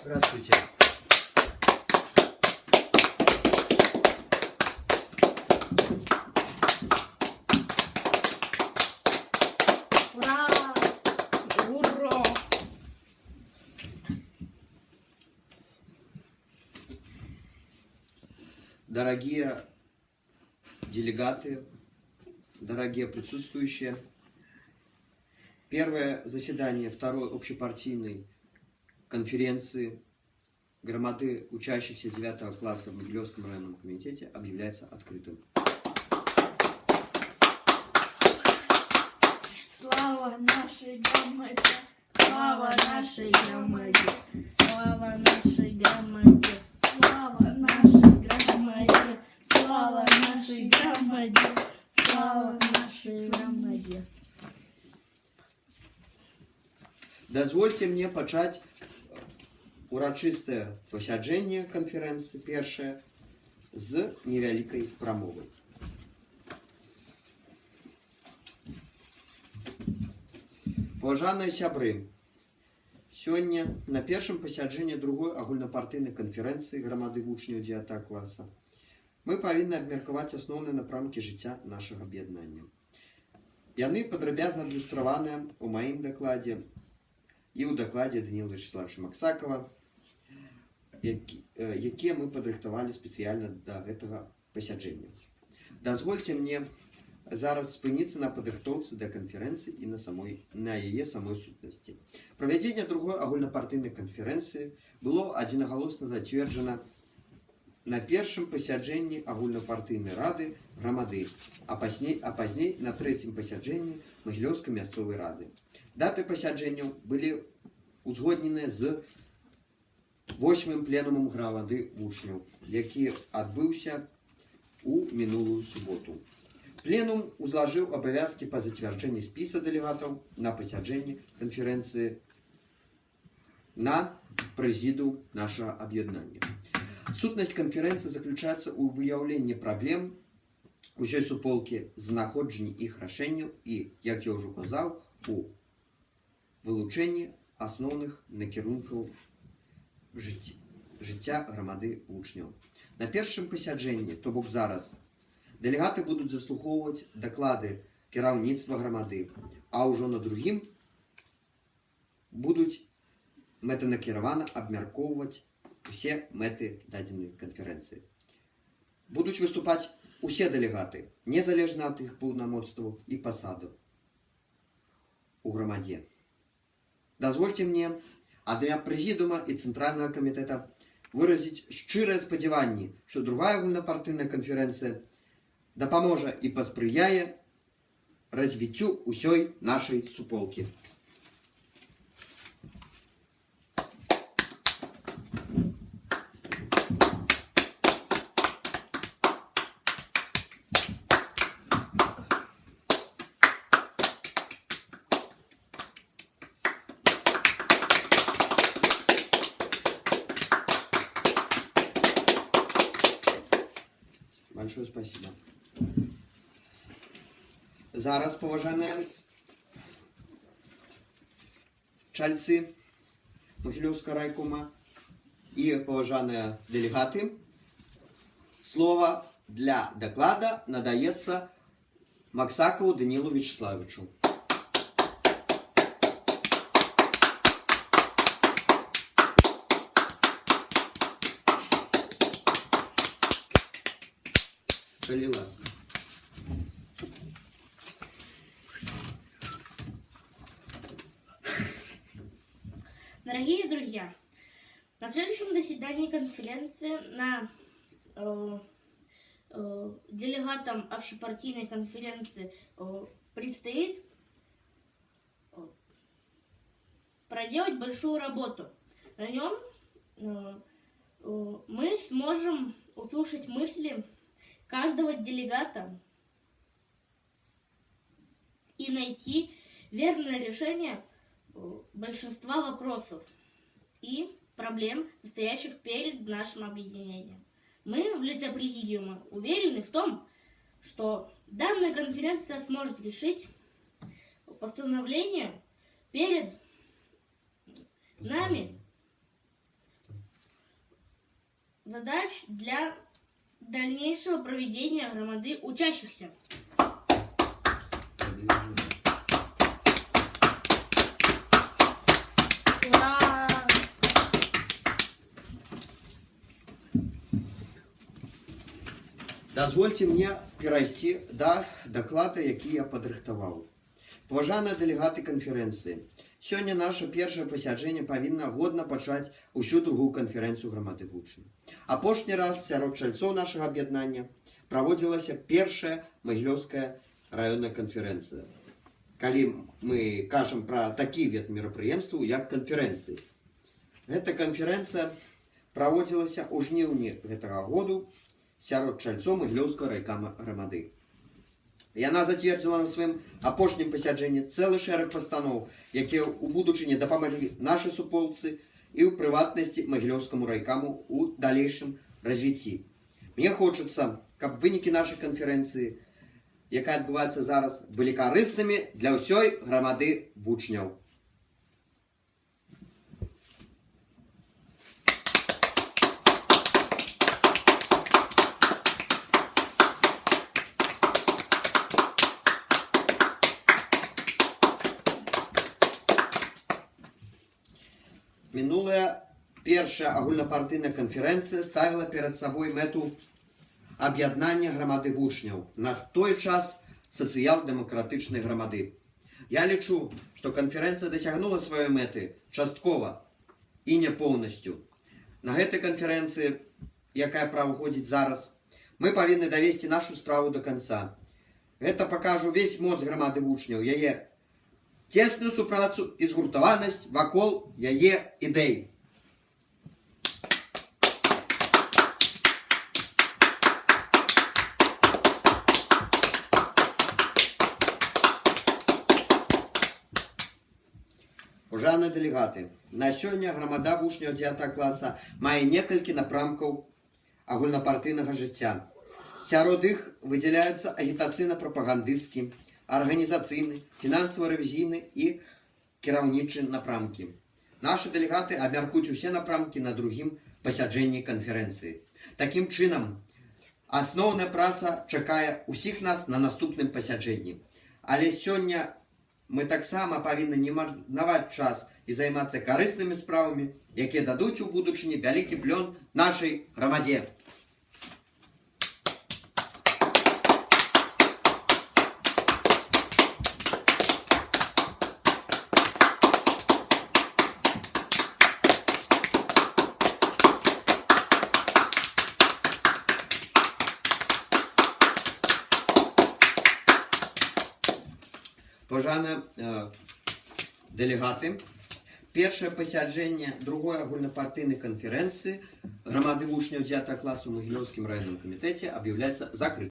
Здравствуйте. Ура! Ура! Дорогие делегаты, дорогие присутствующие, первое заседание второй общепартийной конференции громады учащихся 9 класса в Могилевском районном комитете объявляется открытым. Слава нашей громаде! Слава нашей громаде! Слава нашей громаде! Слава нашей громаде! Слава нашей громаде! Слава нашей громаде! Дозвольте мне пачаць урачыстае пасяджэнне канферэнцыі першае з невялікай прамовы. Паважаныя сябры, сёння на першым пасяджэнні другой агульнапартыйнай канферэнцыі грамады вучняў 9 класа мы павінны абмеркаваць асноўныя напрамкі жыцця нашага аб'яднання. Яны падрабязна адлюстраваныя ў маім дакладзе і ў дакладзе Даніла Вячеславовича Максакова, якія мы падрыхтавалі спецыяльна да гэтага пасяджэння. Дазвольце мне зараз спыніцца на падрыхтоўцы да канферэнцыі і на яе самой сутнасці. Правядзенне другой агульнапартыйнай канферэнцыі было адзінагалосна зацверджана на першым пасяджэнні агульнапартыйнай рады грамады, а пазней на трэцім пасяджэнні Магілёўскай мясцовай рады. Даты пасяджэнняў былі узгодненыя з 8-м пленумам грамады вучняў, які адбыўся у мінулую суботу. Пленум узлажыў абавязкі па зацвярджэнні спіса дэлегатаў на пасяджэнні канферэнцыі на прэзідыум нашага аб'яднання. Сутнасць канферэнцыі заключаецца ў выяўленні праблем усёй суполкі, знаходжанні іх рашэнняў і, як я ўжо казаў, у вылучэнні асноўных накірункаў жыцця грамады вучняў. На першым пасяджэнні, то бок зараз, дэлегаты будуць заслухоўваць даклады кіраўніцтва грамады, а ўжо на другім будуць мэтанакіравана абмяркоўваць усе мэты дадзенай канферэнцыі. Будуць выступаць усе дэлегаты, незалежна ад іх паўнамоцтваў і пасадаў у грамадзе. Дазвольце мне ад імя прэзідыума і цэнтральнага камітэта выразіць шчырыя спадзяванні, што другая агульнапартыйная канферэнцыя дапаможа і паспрыяе развіццю ўсёй нашай суполкі. Большое спасибо. Зараз, паважаныя чальцы Могилёўскага райкома і паважаныя дэлегаты, слова для доклада надаецца Максакову Данилу Вячеславовичу. Коли ласка. Дорогие друзья, на следующем заседании конференции делегатам общепартийной конференции предстоит проделать большую работу. На нем мы сможем услышать мысли каждого делегата и найти верное решение большинства вопросов и проблем, стоящих перед нашим объединением. Мы в лице президиума уверены в том, что данная конференция сможет решить постановление перед нами задач для дальнейшего проведения громады учащихся. Ура! Дазвольце мне перайсці да даклада, які я падрыхтаваў. Паважаныя дэлегаты канферэнцыі, сёння наша першае пасяджэнне павінна годна пачаць усю другую канферэнцыю грамады вучняў. Апошні раз сярод чальцоў нашага аб'яднання праводзілася першая магілёўская раённая канферэнцыя. Калі мы кажам пра такі від мерапрыемстваў, як канферэнцыі. Гэта канферэнцыя праводзілася ў жніўні гэтага году сярод чальцоў магілёўскага райкама грамады. Яна зацвердзіла на сваім апошнім пасяджэнні цэлы шэраг пастаноў, якія ў будучыні дапамаглі нашай суполцы і ў прыватнасці магілёўскаму райкаму ў далейшым развіцці. Мне хочацца, каб вынікі нашай канферэнцыі, якая адбываецца зараз, былі карыснымі для ўсёй грамады вучняў. Мінулая першая агульнапартыйная канферэнцыя ставіла перад сабой мэту аб'яднання грамады вучняў, на той час сацыял-дэмакратычнай грамады. Я лічу, што канферэнцыя дасягнула сваёй мэты часткова і не поўнасцю. На гэтай канферэнцыі, якая праходзіць зараз, мы павінны давесці нашу справу до канца. Гэта пакажа ўвесь моц грамады вучняў, яе цесную супрацу і згуртаванасць вакол яе ідэй. Паважаныя дэлегаты, на сёння грамада вучняў 9 класа мае некалькі напрамкаў агульнапартыйнага жыцця. Сярод іх выдзяляюцца агітацыйна-прапагандысцкі, арганізацыйны, фінансава-рэвізійны і кіраўнічы напрамкі. Нашы дэлегаты абмяркуюць усе напрамкі на другім пасяджэнні канферэнцыі. Такім чынам, асноўная праца чакае ўсіх нас на наступным пасяджэнні. Але сёння мы таксама павінны не марнаваць час і займацца карыснымі справамі, якія дадуць у будучыні вялікі плён нашай грамадзе. Паважаныя дэлегаты, першае пасяджэнне другой агульнапартыйнай канферэнцыі грамады вучняў 9 класу ў Магілёўскім раённым камітэце аб'яўляецца закрытым.